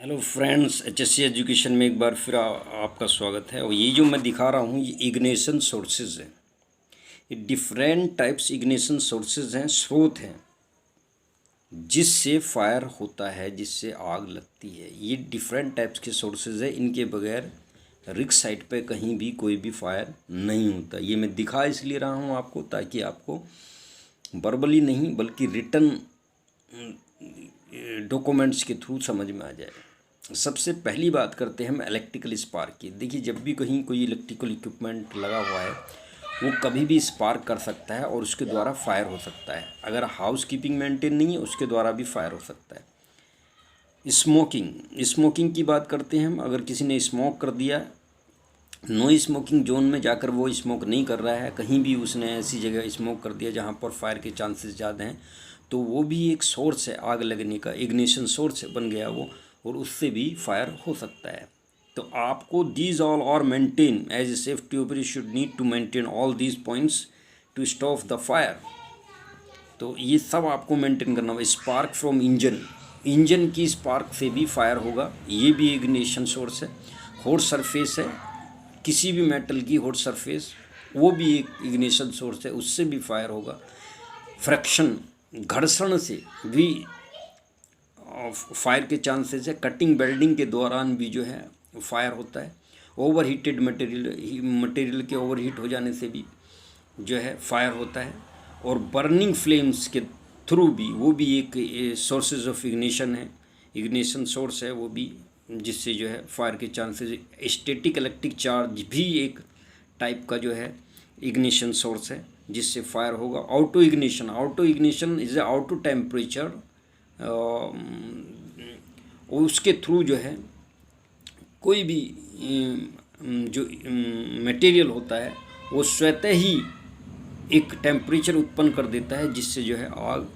Hello friends, HSC education में एक बार फिर आपका स्वागत है। और ये जो मैं दिखा रहा हूँ ये इग्निशन सोर्सेज है। ये डिफरेंट टाइप्स इग्निशन सोर्सेज हैं, स्रोत हैं जिससे फायर होता है, जिससे आग लगती है। ये डिफरेंट टाइप्स के सोर्सेज है, इनके बगैर रिग साइट पे कहीं भी कोई भी फायर नहीं होता। ये मैं दिखा इसलिए रहा हूँ आपको, ताकि आपको वर्बली नहीं बल्कि रिटन डॉक्यूमेंट्स के थ्रू समझ में आ जाए। सबसे पहली बात करते हैं हम इलेक्ट्रिकल स्पार्क की। देखिए, जब भी कहीं कोई इलेक्ट्रिकल इक्विपमेंट लगा हुआ है वो कभी भी स्पार्क कर सकता है और उसके द्वारा फायर हो सकता है। अगर हाउस कीपिंग मेंटेन नहीं है उसके द्वारा भी फायर हो सकता है। स्मोकिंग की बात करते हैं हम। अगर किसी ने स्मोक कर दिया, नो स्मोकिंग जोन में जाकर वो स्मोक नहीं कर रहा है, कहीं भी उसने ऐसी जगह स्मोक कर दिया जहाँ पर फायर के चांसेस ज़्यादा हैं, तो वो भी एक सोर्स है आग लगने का, इग्निशन सोर्स बन गया वो, और उससे भी फायर हो सकता है। तो आपको दीज ऑल और maintain as a safety officer should need to maintain all these points to stop the fire. तो ये सब आपको मेंटेन करना होगा। स्पार्क फ्रॉम इंजन की स्पार्क से भी फायर होगा, ये भी इग्निशन सोर्स है। हॉट सरफेस है, किसी भी मेटल की हॉट सरफेस, वो भी एक इग्निशन सोर्स है, उससे भी फायर होगा। फ्रैक्शन, घर्षण से भी फायर के चांसेस है। कटिंग वेल्डिंग के दौरान भी जो है फायर होता है। ओवर हीटेड मटेरियल के ओवर हीट हो जाने से भी जो है फायर होता है। और बर्निंग फ्लेम्स के थ्रू भी, वो भी एक सोर्सेज ऑफ इग्निशन है, इग्निशन सोर्स है वो भी, जिससे जो है फायर के चांसेस। स्टैटिक इलेक्ट्रिक चार्ज भी एक टाइप का जो है इग्निशन सोर्स है जिससे फायर होगा। Auto ignition is a auto temperature, उसके थ्रू जो है कोई भी जो मटेरियल होता है वो स्वतः ही एक टेम्परेचर उत्पन्न कर देता है, जिससे जो है आग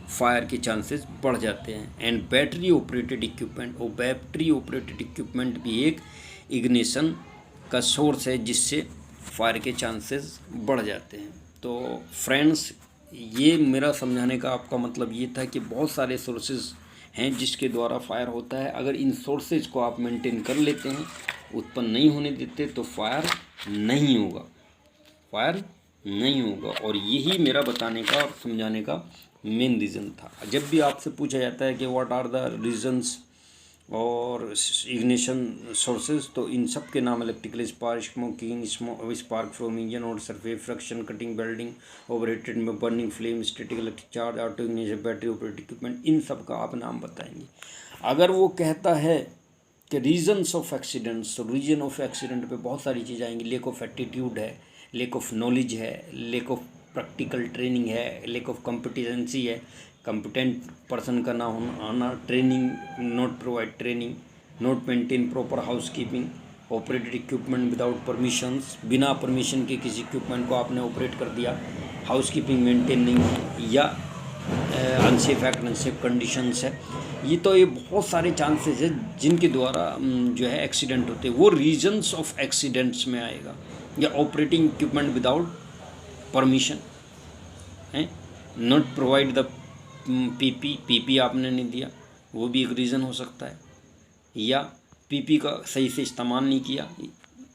फायर के चांसेस बढ़ जाते हैं। एंड बैटरी ऑपरेटेड इक्विपमेंट भी एक इग्निशन का सोर्स है, जिससे फायर के चांसेस बढ़ जाते हैं। तो फ्रेंड्स, ये मेरा समझाने का आपका मतलब ये था कि बहुत सारे सोर्सेज हैं जिसके द्वारा फायर होता है। अगर इन सोर्सेज को आप मेंटेन कर लेते हैं, उत्पन्न नहीं होने देते, तो फायर नहीं होगा। और यही मेरा बताने का और समझाने का मेन रीज़न था। जब भी आपसे पूछा जाता है कि what are the reasons or ignition sources, तो इन सब के नाम electrical spark, smoking, spark from engine or surface, friction, cutting, welding, overheated में burning flame, static electric charge, auto ignition, battery operated equipment, इन सब का आप नाम बताएंगे। अगर वो कहता है कि रीजन्स ऑफ एक्सीडेंट्स, तो रीजन ऑफ एक्सीडेंट पे बहुत सारी चीज़ आएंगी। लेक ऑफ एटीट्यूड है, लेक ऑफ नॉलेज है, लेक ऑफ प्रैक्टिकल ट्रेनिंग है, लेक ऑफ कॉम्पिटेंसी है, कॉम्पिटेंट पर्सन का ना होना, training, not provide training, not maintain proper house keeping, operated equipment without permissions, बिना परमिशन के किसी इक्विपमेंट को आपने ऑपरेट कर दिया, हाउस कीपिंग मेंटेन नहीं है, या अनसेफ एक्ट, अनसेफ कंडीशंस है। ये बहुत सारे चांसेस है जिनके द्वारा जो है एक्सीडेंट होते हैं, वो रीजन्स ऑफ एक्सीडेंट्स में आएगा। या ऑपरेटिंग इक्विपमेंट विदाउट परमिशन है, नॉट प्रोवाइड द पीपी आपने नहीं दिया, वो भी एक रीज़न हो सकता है। या पीपी का सही से इस्तेमाल नहीं किया,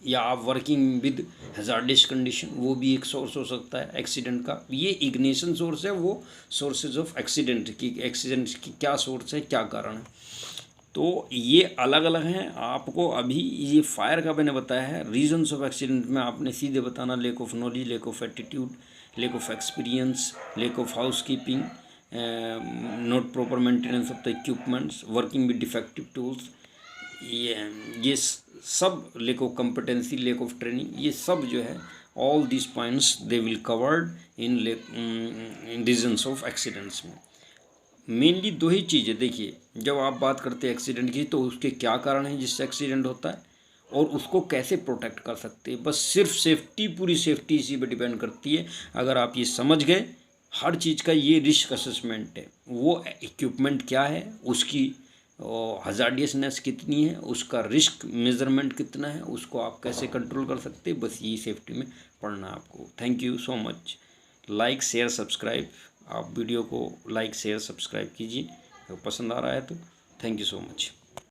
या आप वर्किंग विद हैजार्डस कंडीशन, वो भी एक सोर्स हो सकता है एक्सीडेंट का। ये इग्निशन सोर्स है, वो सोर्सेज ऑफ एक्सीडेंट की क्या सोर्स है, क्या कारण है। तो ये अलग अलग हैं। आपको अभी ये फायर का मैंने बताया है। रीजन्स ऑफ एक्सीडेंट में आपने सीधे बताना, lack of knowledge, lack of attitude, lack of experience, lack of housekeeping, not proper maintenance of the equipments, working with defective tools, ये सब, lack of competency, lack of training, ये सब जो है all this points they will covered in reasons of accidents में। Mainly दो ही चीज़ें। देखिए, जब आप बात करते हैं एक्सीडेंट की, तो उसके क्या कारण हैं जिससे एक्सीडेंट होता है और उसको कैसे प्रोटेक्ट कर सकते हैं। बस सिर्फ सेफ्टी, पूरी सेफ्टी इसी पे डिपेंड करती है। अगर आप ये समझ गए, हर चीज़ का ये रिस्क असेसमेंट है, वो इक्विपमेंट क्या है, उसकी हजार्डियसनेस कितनी है, उसका रिस्क मेजरमेंट कितना है, उसको आप कैसे कंट्रोल कर सकते हैं, बस यही सेफ्टी में पढ़ना है आपको। Thank you so much. Like, share, subscribe. आप वीडियो को लाइक, शेयर, सब्सक्राइब कीजिए अगर पसंद आ रहा है तो। Thank you so much.